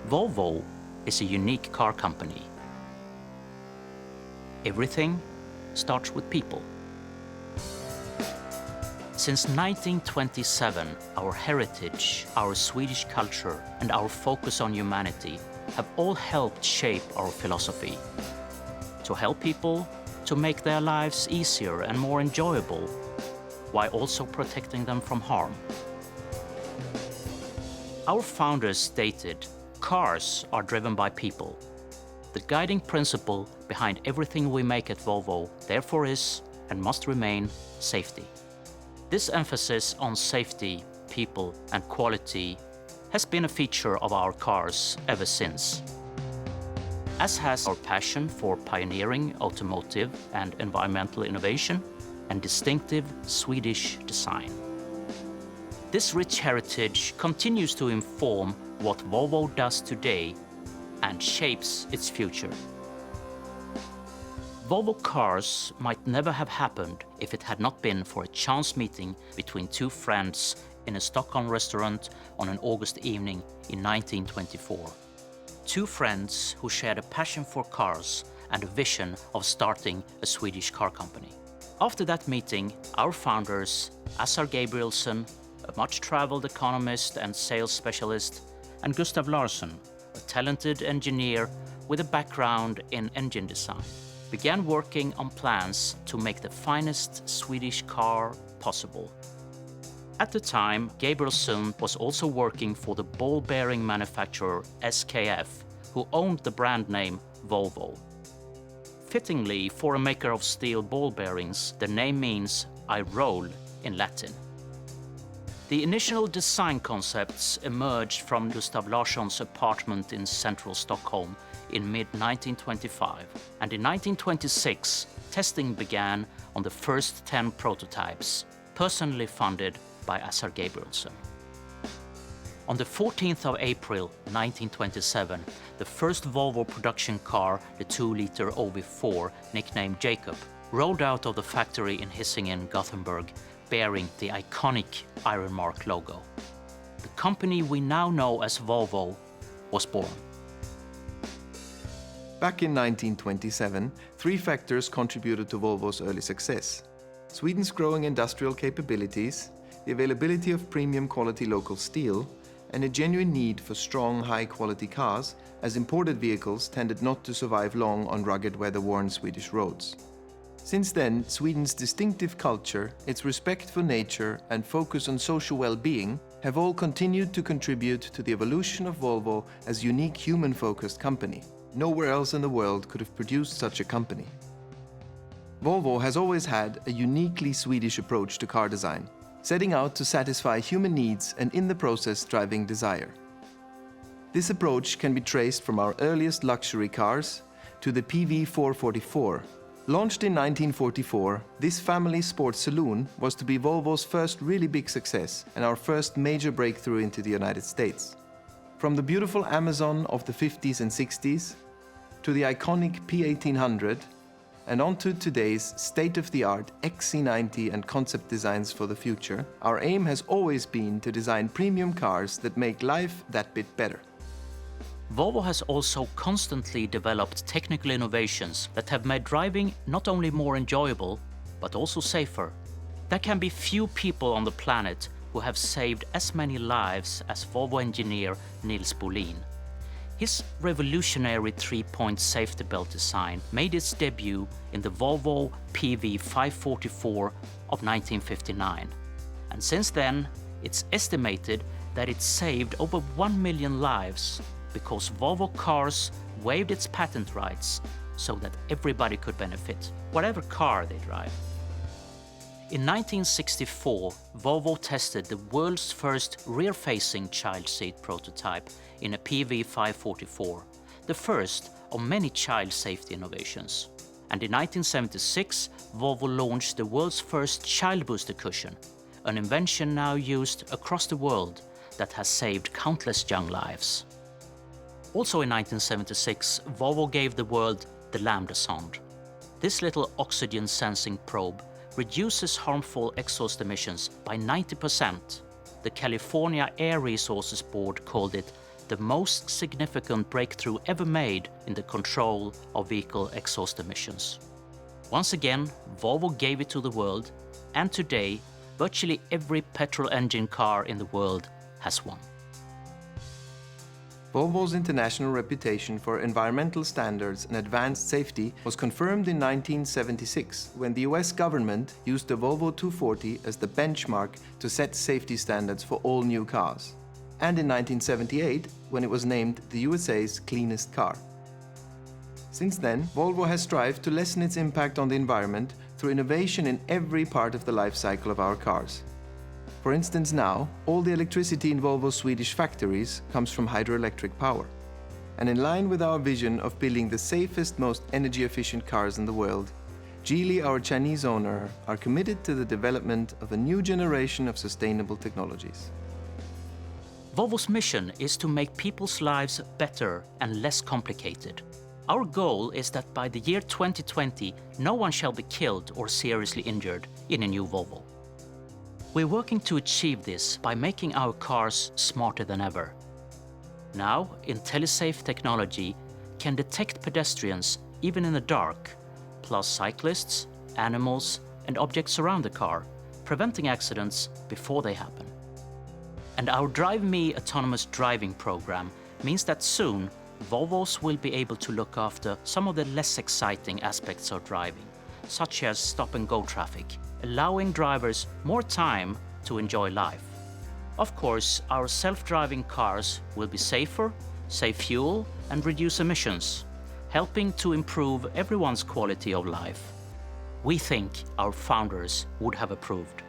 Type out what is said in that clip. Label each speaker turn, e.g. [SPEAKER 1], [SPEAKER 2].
[SPEAKER 1] Volvo is a unique car company. Everything starts with people. Since 1927, our heritage, our Swedish culture, and our focus on humanity have all helped shape our philosophy. To help people to make their lives easier and more enjoyable, while also protecting them from harm. Our founders stated, "Cars are driven by people." The guiding principle behind everything we make at Volvo therefore is, and must remain, safety. This emphasis on safety, people, and quality has been a feature of our cars ever since, as has our passion for pioneering automotive and environmental innovation and distinctive Swedish design. This rich heritage continues to inform what Volvo does today and shapes its future. Volvo Cars might never have happened if it had not been for a chance meeting between two friends in a Stockholm restaurant on an August evening in 1924. Two friends who shared a passion for cars and a vision of starting a Swedish car company. After that meeting, our founders, Assar Gabrielsson, a much-traveled economist and sales specialist, and Gustav Larsson, a talented engineer with a background in engine design, began working on plans to make the finest Swedish car possible. At the time, Gabrielsson was also working for the ball bearing manufacturer SKF, who owned the brand name Volvo. Fittingly, for a maker of steel ball bearings, the name means "I roll" in Latin. The initial design concepts emerged from Gustav Larsson's apartment in central Stockholm in mid-1925, and in 1926, testing began on the first 10 prototypes, personally funded by Assar Gabrielsson. On the 14th of April 1927, the first Volvo production car, the 2-liter OV4, nicknamed Jacob, rolled out of the factory in Hisingen, Gothenburg, bearing the iconic Iron Mark logo. The company we now know as Volvo was born.
[SPEAKER 2] Back in 1927, three factors contributed to Volvo's early success: Sweden's growing industrial capabilities, the availability of premium quality local steel, and a genuine need for strong, high-quality cars, as imported vehicles tended not to survive long on rugged, weather-worn Swedish roads. Since then, Sweden's distinctive culture, its respect for nature, and focus on social well-being have all continued to contribute to the evolution of Volvo as a unique human-focused company. Nowhere else in the world could have produced such a company. Volvo has always had a uniquely Swedish approach to car design, setting out to satisfy human needs and in the process driving desire. This approach can be traced from our earliest luxury cars to the PV444. Launched in 1944, this family sports saloon was to be Volvo's first really big success and our first major breakthrough into the United States. From the beautiful Amazon of the 50s and 60s, to the iconic P1800, and onto today's state-of-the-art XC90 and concept designs for the future, our aim has always been to design premium cars that make life that bit better.
[SPEAKER 1] Volvo has also constantly developed technical innovations that have made driving not only more enjoyable, but also safer. There can be few people on the planet who have saved as many lives as Volvo engineer Nils Bolin. His revolutionary 3-point safety belt design made its debut in the Volvo PV544 of 1959. And since then, it's estimated that it saved over 1 million lives because Volvo Cars waived its patent rights so that everybody could benefit, whatever car they drive. In 1964, Volvo tested the world's first rear-facing child seat prototype in a PV544, the first of many child safety innovations. And in 1976, Volvo launched the world's first child booster cushion, an invention now used across the world that has saved countless young lives. Also in 1976, Volvo gave the world the Lambda Sonde. This little oxygen-sensing probe reduces harmful exhaust emissions by 90%. The California Air Resources Board called it the most significant breakthrough ever made in the control of vehicle exhaust emissions. Once again, Volvo gave it to the world, and today, virtually every petrol engine car in the world has one.
[SPEAKER 2] Volvo's international reputation for environmental standards and advanced safety was confirmed in 1976 when the US government used the Volvo 240 as the benchmark to set safety standards for all new cars, and in 1978 when it was named the USA's cleanest car. Since then, Volvo has strived to lessen its impact on the environment through innovation in every part of the life cycle of our cars. For instance, now, all the electricity in Volvo's Swedish factories comes from hydroelectric power. And in line with our vision of building the safest, most energy-efficient cars in the world, Geely, our Chinese owner, are committed to the development of a new generation of sustainable technologies.
[SPEAKER 1] Volvo's mission is to make people's lives better and less complicated. Our goal is that by the year 2020, no one shall be killed or seriously injured in a new Volvo. We're working to achieve this by making our cars smarter than ever. Now, IntelliSafe technology can detect pedestrians even in the dark, plus cyclists, animals, and objects around the car, preventing accidents before they happen. And our Drive Me autonomous driving program means that soon Volvos will be able to look after some of the less exciting aspects of driving, such as stop-and-go traffic, allowing drivers more time to enjoy life. Of course, our self-driving cars will be safer, save fuel, and reduce emissions, helping to improve everyone's quality of life. We think our founders would have approved.